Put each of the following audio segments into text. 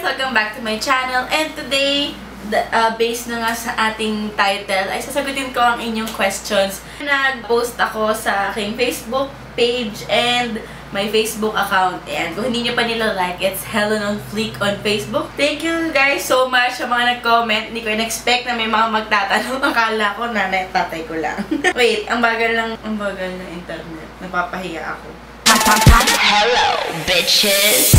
Welcome back to my channel. And today, based na nga sa ating title, ay sasagutin ko ang inyong questions. Nag-post ako sa aking Facebook page and my Facebook account. And kung hindi nyo pa nila-like, it's Helen on Fleek on Facebook. Thank you guys so much sa mga nag-comment. Hindi ko in-expect na may mga magtatanong. Akala ko na tatay ko lang. Wait, ang bagal ng internet. Napapahiya ako. Hello, bitches!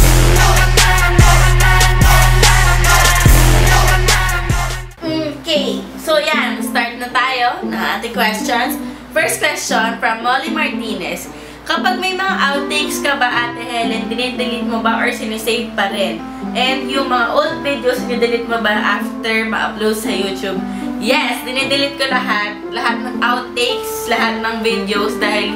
Okay, so yan, start na tayo ng ating questions. First question from Molly Martinez. Kapag may mga outtakes ka ba, Ate Helen, dinidelete mo ba or sinisave pa rin? And yung mga old videos, dinidelete mo ba after ma-upload sa YouTube? Yes, dinidelete ko lahat. Lahat ng outtakes, lahat ng videos dahil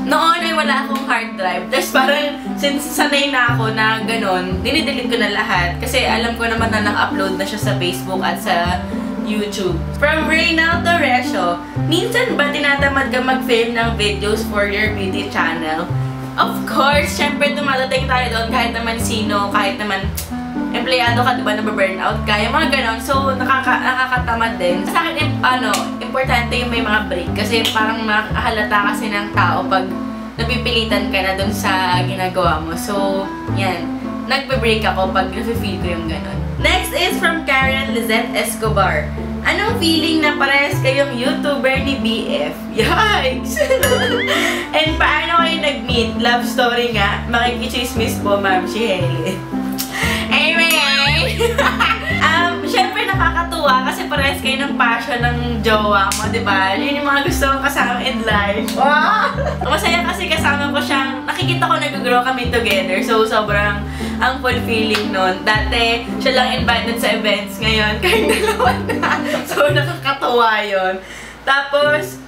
noon ay wala akong hard drive. Tapos parang, since sanay na ako na ganun, dinidelete ko na lahat. Kasi alam ko naman na naka-upload na siya sa Facebook at sa YouTube. From Reynaldo Resio, minsan ba tinatamad ka mag-film ng videos for your beauty channel? Of course, syempre dumadating tayo doon kahit naman sino, kahit naman empleyado ka, diba, nababurnout ka, yung mga ganon. So, nakakatamad din. Sa akin, importante yung may mga break. Kasi parang makahalata kasi ng tao pag napipilitan ka na dun sa ginagawa mo. So, yan. Nagbe-break ako pag nafe-feel ko yung ganon. Next is from Karen Lizette Escobar. Anong feeling na parehas kayong YouTuber ni BF? Yikes! And paano kayo nag-meet? Love story nga. Makikichismis po, ma'am, si Helen. Anyway, syempre nakakatuwa kasi parehas kayo ng passion ng jowa mo, diba? Yun yung mga gusto kong kasama in life. Wow! Masaya kasi kasama ko siyang, nakikita ko nag-grow kami together. So, sobrang ang fulfilling nun. Dati, siya lang invited sa events. Ngayon, kayong dalawa na. So, nakakatuwa yun. Tapos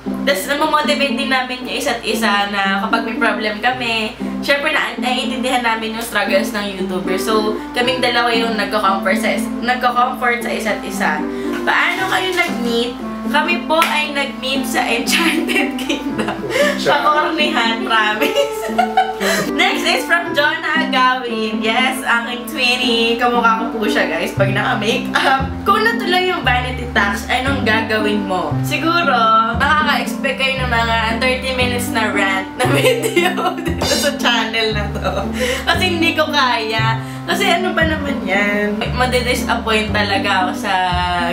namomotivate din namin yung isa't isa na kapag may problem kami, syempre naiintindihan namin yung struggles ng YouTuber. So, kaming dalawa yung nagko-comfort sa isa't isa. Paano kayo nag-meet? Kami po ay nag-meet sa Enchanted Kingdom. Pakornihan, promise. Next is from Jonah Gawin. Yes, aking twinnie. Kamukha ko po siya, guys, pag naka-makeup. Kung natuloy yung vanity tax, anong gagawin mo? Siguro, nakaka-expect kayo ng mga 30 minutes na rant na video dito sa channel na to. Kasi hindi ko kaya. Kasi ano ba naman yan? Madidisappoint talaga ako sa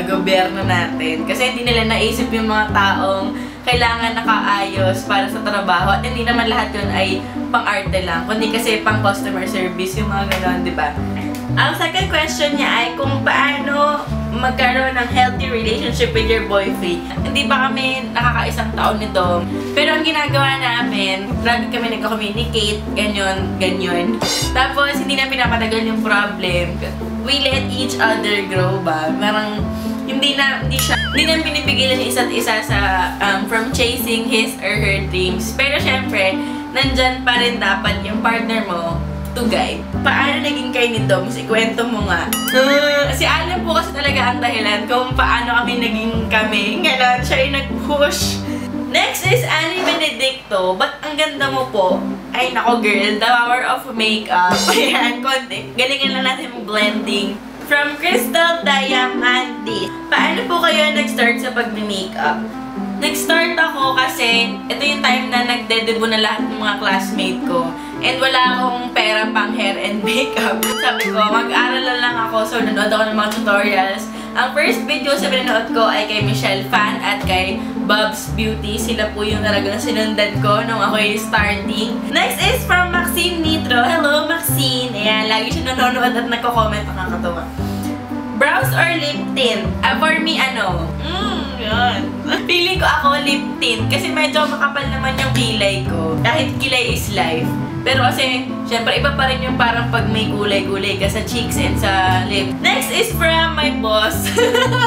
gobyerno natin. Kasi hindi nila naisip yung mga taong kailangan nakaayos para sa trabaho. At hindi naman lahat yun ay pang-arte lang. Kundi kasi pang-customer service yung mga gano'n, di ba? Ang second question niya ay kung paano magkaroon ng healthy relationship with your boyfriend. Hindi pa kami nakakaisang taon nito. Pero ang ginagawa namin, lagi kami nagko-communicate, ganyan. Tapos, hindi na pinapatagal yung problem. We let each other grow ba? Parang, hindi na pinipigilan yung isa't isa sa, from chasing his or her dreams. Pero syempre, nandyan pa rin dapat yung partner mo to guide. Paano naging kayo ni Dom? Ikwento mo nga. Si Alan po kasi talaga ang dahilan kung paano kami naging kami. Ngayon, siya yung nag-push. Next is Annie Benedicto. Ba't ang ganda mo po? Ay, nako girl, the power of makeup. Ayan, konti. Galingan lang natin blending. From Crystal Diamandis. Paano po kayo nag-start sa pag-makeup? Nag-start ako kasi ito yung time na nagde-debut na lahat ng mga classmate ko. And wala akong pera pang hair and makeup. Sabi ko, mag-aral lang ako. So, nanood ako ng mga tutorials. Ang first video sa pinanood ko ay kay Michelle Fan at kay Bob's Beauty. Sila po yung talagang sinundan ko nung ako'y starting. Next is from Maxine Nitro. Hello, Maxine! Ayan, lagi siya nanonood at nagko-comment. Nakakatawa. Brows or lip tint? For me, yan. Feeling ko ako lip tint kasi medyo makapal naman yung kilay ko. Kahit kilay is life. Pero kasi, syempre, iba pa rin yung parang pag may gulay-gulay ka sa cheeks and sa lip. Next is from my boss.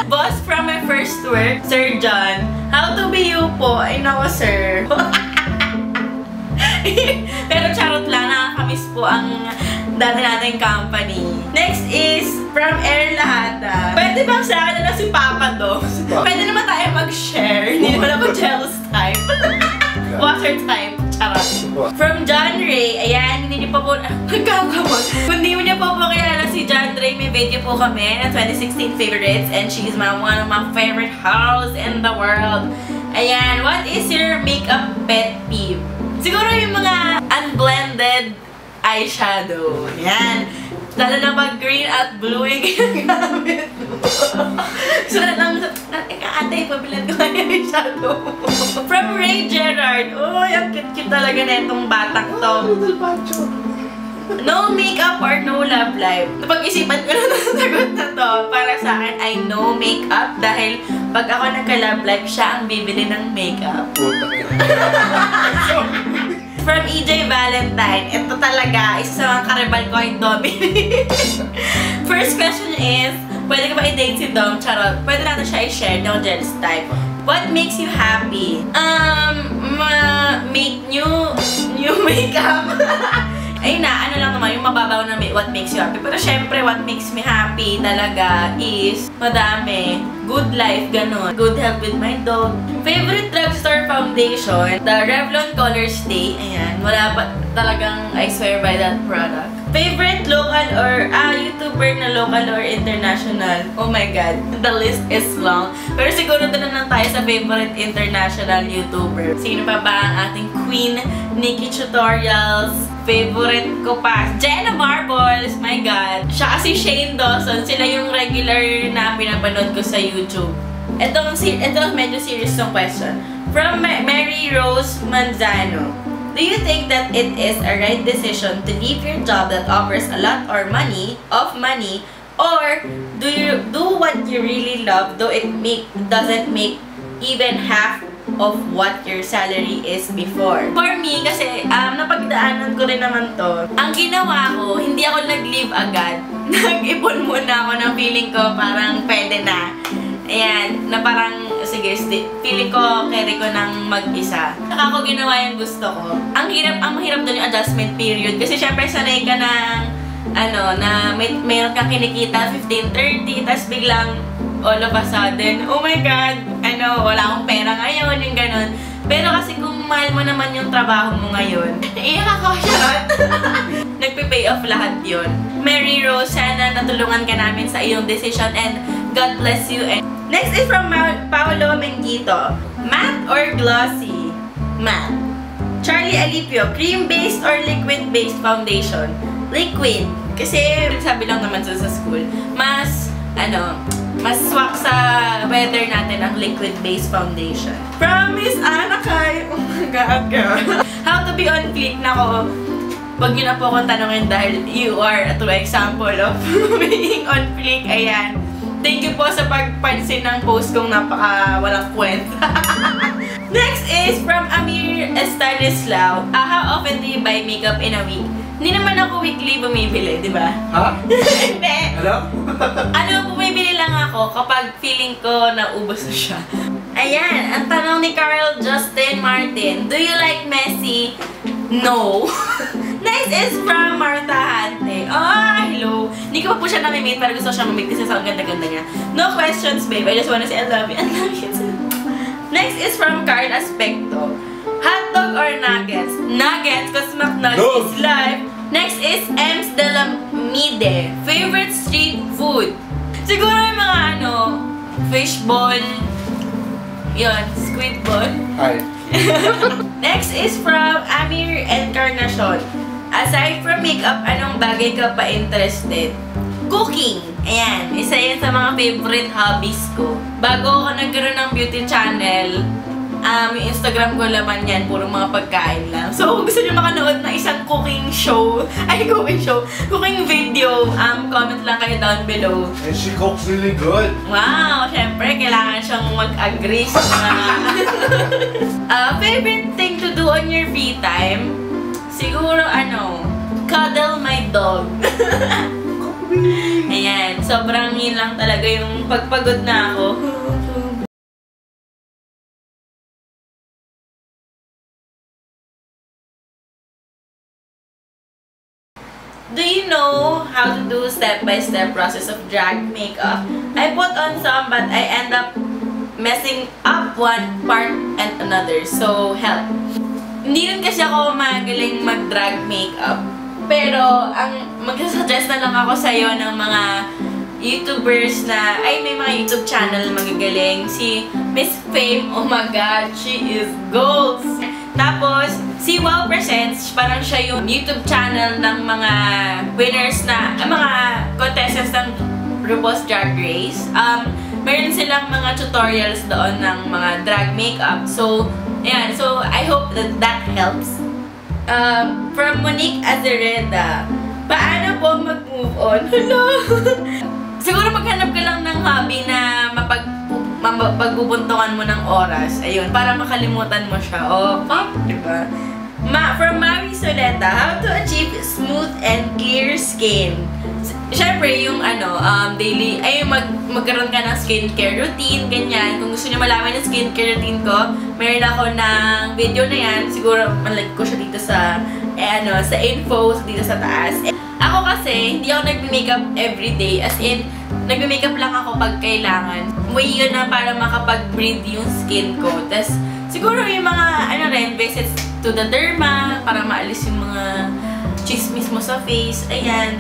Boss from my first work, Sir John. How to be you po? Ay, nako, sir. Pero charot lang, nakakamiss po ang dati nating company. Next is from Air Lahata. Pwede bang sa akin na lang si Papa Do? Pwede naman tayo mag-share. Hindi naman ako jealous type. Water type. Charot. From John Ray. Ayan, hindi niyo pa po nagkakamot. Kung hindi mo niyo pa po kilala si John Ray nag-video po kami ng 2016 favorites and she's one of my favorite hosts in the world. Ayan, what is your makeup pet peeve? Siguro yung mga unblended eyeshadow. Ayan. Lalo na pag green at blue yung ginagamit mo. So, ate, pabilan ko kayo yung shadow. From Ray Gerard. Uy, ang cute-cute talaga na itong batang to. No makeup or no love life. Napag-isipan ko na sagot na to. Para sa akin ay no makeup dahil pag ako nagka-love life, siya ang bibili ng makeup. From EJ Valentine, ito talaga, isa sa mga karibal ko ay Dominic. First question is, pwede ka ba i-date si Dom? Charot. Pwede natin siya i-share, no jealous type. What makes you happy? Make new makeup. Ayun na, ano lang naman, yung mababaw na what makes you happy. Pero syempre, what makes me happy talaga is madami. Good life, ganun. Good health with my dog. Favorite drugstore foundation, the Revlon Color Stay. Ayan, wala pa talagang I swear by that product. Favorite local or YouTuber na local or international? Oh my God, the list is long. Pero siguro doon na lang tayo sa favorite international YouTuber. Sino pa ba ang ating queen? Nikki Tutorials. Favorite ko pa, Jenna Marbles. My God. Siya kasi Shane Dawson. Sila yung regular na pinapanood ko sa YouTube. Ito medyo serious yung question. From Mary Rose Manzano. Do you think that it is a right decision to leave your job that offers a lot of money, or do you do what you really love though it doesn't make even half of what your salary is before? For me, kasi napagdaanan ko rin naman to. Ang ginawa ko, hindi ako nag-leave agad. Nag-ipon muna ako ng feeling ko parang pwede na. Ayan, na parang, sige, feeling ko, carry ko ng mag-isa. Saka ako ginawa yung gusto ko. Ang mahirap doon yung adjustment period. Kasi syempre, sanay ka ng, na mayroon kang kinikita, 15-30, tapos biglang, all of a sudden, oh my God, wala akong pera ngayon, yung ganun. Pero kasi kung mahal mo naman yung trabaho mo ngayon, iyak ako, charot. Nagpe-pay off lahat yun. Mary Rose, sana natulungan ka namin sa iyong decision and God bless you. And next is from Paolo Menguito. Matte or glossy? Matte. Charlie Alipio, cream-based or liquid-based foundation? Liquid. Kasi sabi lang naman sa school, mas swak sa weather natin ang liquid-based foundation. From Miss Anna Kai. Oh my God, girl. How to be on fleek? Nako, wag niyo na po akong tanongin dahil you are a true example of being on fleek. Ayan. Thank you po sa pagpansin ng post kong walang kwenta. Next is from Amir Estanislao. How often do you buy makeup in a week? Hindi naman ako weekly bumibili, di ba? Ha? Hindi. Hello? Bumibili lang ako kapag feeling ko na ubos na siya. Ayan, ang tanong ni Carl Justin Martin. Do you like messy? No. Next is from Martha Hante. Hello. Hindi ko pa po siya nami-meet pero gusto siya mamit kasi sa ang ganda-ganda niya. No questions, babe. I just wanna say I love you. I love you too. Next is from Carl Aspecto. Hotdog or nuggets? Nuggets, because McNuggets is life. Next is Ems de la Mide. Favorite street food? Siguro yung mga fishball. Yun, squid ball. Hi. Next is from Amir Encarnacion. Aside from makeup, anong bagay ka pa interested? Cooking. Ayan, isa yan sa mga favorite hobbies ko. Bago ako nagkaroon ng beauty channel, yung Instagram ko laman yan, puro mga pagkain lang. So, kung gusto nyo makanood na isang cooking video, comment lang kayo down below. And she cooks really good. Wow, syempre, kailangan siyang mag-agree sa mga favorite thing to do on your free time? Siguro, cuddle my dog. Ayan, sobrang yun lang talaga yung pagpagod na ako. Do you know how to do step-by-step process of drag makeup? I put on some but I end up messing up one part and another. So, help. Hindi rin kasi ako magaling mag-drag makeup. Pero, ang mag-suggest na lang ako sa'yo ng mga YouTubers na, may mga YouTube channel magagaling. Si Miss Fame, oh my God, she is gold! Tapos, si Wow Presents, parang siya yung YouTube channel ng mga winners na, mga contestants ng RuPaul's Drag Race. Meron silang mga tutorials doon ng mga drag makeup. So, ayan. So, I hope that helps. From Monique Azareda, paano po mag-move on? Hello! Siguro maghanap ka lang ng hobby na pagbubuntungan mo ng oras. Ayun, para makalimutan mo siya. O, diba? From Mami Soleta, how to achieve smooth and clear skin? Siyempre, yung daily, magkaroon ka ng skincare routine, ganyan. Kung gusto niyo malaman yung skincare routine ko, meron ako ng video na yan. Siguro, malike ko siya dito sa, sa info, dito sa taas. Ako kasi, hindi ako nagme-makeup everyday. As in, nagme-makeup lang ako pag kailangan. Way yun na para makapag-breathe yung skin ko. Tapos, siguro yung mga, visits to the derma, para maalis yung mga chismis mo sa face. Ayan.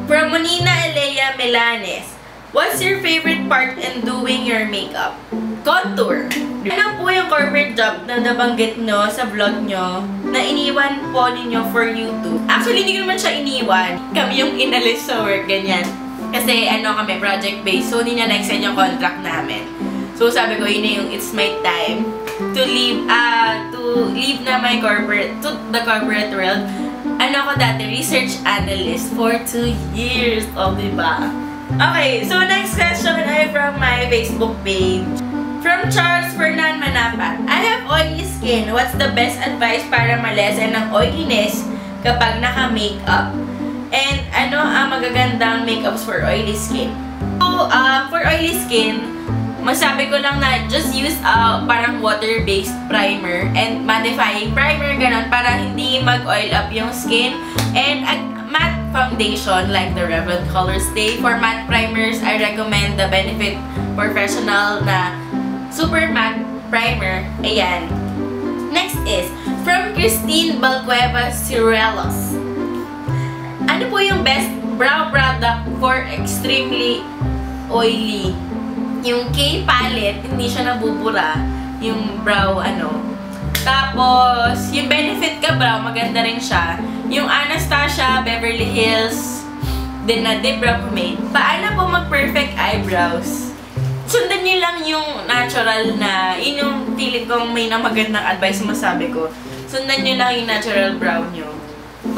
From Monina Elea Melanes, what's your favorite part in doing your makeup? Contour. Ano po yung corporate job na nabanggit nyo sa vlog nyo na iniwan po ninyo for YouTube? Actually, hindi ko naman siya iniwan. Kami yung inalis sa work, ganyan. Kasi kami, project-based. So, hindi niya na-extend yung contract namin. So, sabi ko, yun na yung it's my time to leave na my the corporate world. Ako dati, research analyst for 2 years. O, diba? Okay, so next question ay from my Facebook page. From Charles Fernan Manapa, I have oily skin. What's the best advice para malesen ng oiliness kapag naka-makeup? And ano ang magagandang makeups for oily skin? So, for oily skin, masabi ko lang na just use parang water-based primer and mattifying primer, ganun, para hindi mag-oil up yung skin. And matte foundation like the Revlon Color Stay. For matte primers, I recommend the Benefit Professional na Super Matte Primer. Ayan. Next is from Christine Balcueva Cirelos. Ano po yung best brow product for extremely oily? Yung K palette, hindi siya nabubura. Yung brow, Tapos, yung Benefit ka brow, maganda rin siya. Yung Anastasia Beverly Hills din na Deep Brow Pomade. Paano po mag-perfect eyebrows? Sundan niyo lang yung natural na, yun yung feeling kong may na magandang advice masabi ko. Sundan niyo lang yung natural brow niyo.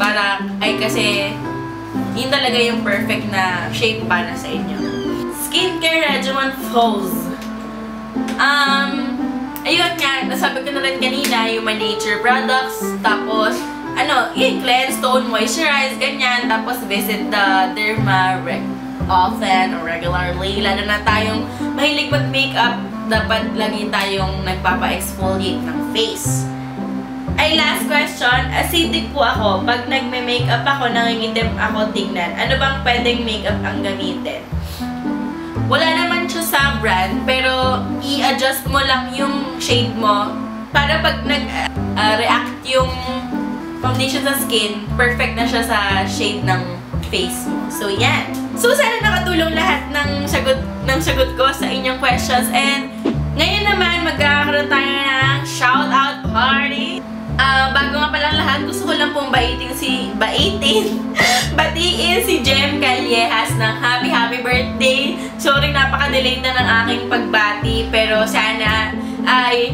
Para, kasi, yun talaga yung perfect na shape para sa inyo. Skincare regimen falls. Ayun nga, nasabi ko na rin kanina, yung my nature products, tapos, yung cleanse, tone, moisturize, ganyan, tapos visit the derma often or regularly. Lalo na tayong mahilig mag-makeup, dapat lagi tayong nagpapa-exfoliate ng face. Ay, last question, acidic po ako. Pag nagme-makeup ako, nangingitim ako tignan. Ano bang pwedeng makeup ang gamitin? Wala naman siya sa brand, pero i-adjust mo lang yung shade mo para pag nag-react yung foundation sa skin, perfect na siya sa shade ng face mo. So, yan. So, sana nakatulong lahat ng sagot ko sa inyong questions. And, ngayon naman, magkakaroon tayo ng shoutout party. Bago nga palang lahat, gusto ko lang pong batiin si Jem Callejas ng happy birthday. Sorry, napaka-delayed na ng aking pagbati, pero sana ay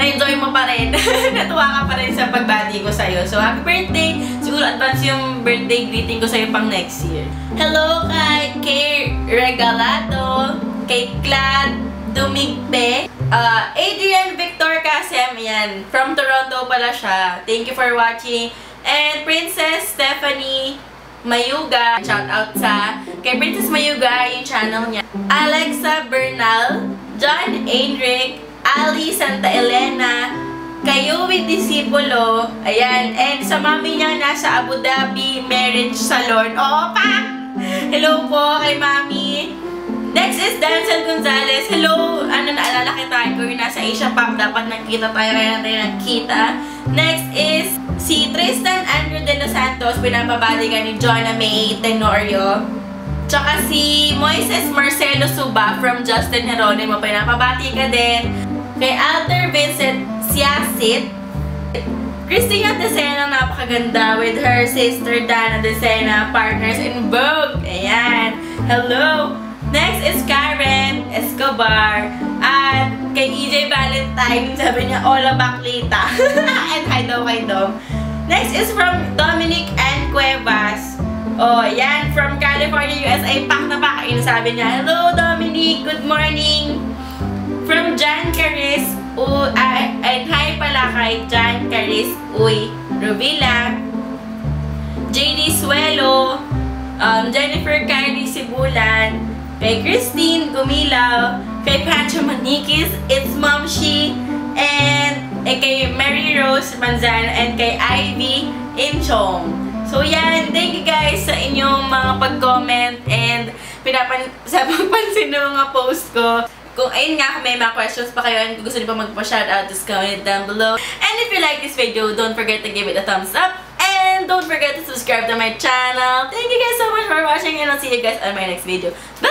na-enjoy mo pa rin. Natuwa ka pa rin sa pagbati ko sa'yo. So, happy birthday! Siguro advance yung birthday greeting ko sa'yo pang next year. Hello kay Regalado, kay Clad Dumigpe, Adrian Victor Casem, yan. From Toronto pala siya. Thank you for watching. And Princess Stephanie Mayuga. Shout out kay Princess Mayuga, yung channel niya. Alexa Bernal, John Enric, Ali Santa Elena, Kayuwi Disipulo, ayan. And sa mami niya, nasa Abu Dhabi Marriage Salon. Opa! Hello po kay mami. Next is Dancel Gonzalez. Hello! Naalala kita ko yung nasa Asia Pop. Dapat nagkita tayo, kaya natin nagkita. Next is si Tristan Andrew De Los Santos. Pinapabali ka ni Jonah May Tenorio. Tsaka si Moises Marcelo Suba from Justin Jeronimo, pinapabati ka din. Kay Alter Vincent Siasit, Christina Decena, napakaganda, with her sister Dana Decena, partners in Vogue. Ayan. Hello! Next is Karen Escobar. At kay EJ Valentine, sabi niya, Ola Baklita. And hi daw kay Dom. Next is from Dominic N. Cuevas. Oh, yan. From California, USA. Pak na pak. Sabi niya, hello Dominic, good morning. From Jan Caris, and hi pala kay Jan Caris Uy Rovila, JD Suelo, Jennifer Kylie Sibulan, kay Christine Gumilaw, kay Pancho Manikis, it's Mom She, and kay Mary Rose Manzano, and kay Ivy Inchong. So yan, thank you guys sa inyong mga pag-comment and sa pagpansin ng mga post ko. Kung ayun nga, kung may mga questions pa kayo and kung gusto niyo pa magpa-shoutout, just comment down below. And if you like this video, don't forget to give it a thumbs up. And don't forget to subscribe to my channel. Thank you guys so much for watching and I'll see you guys on my next video. Bye!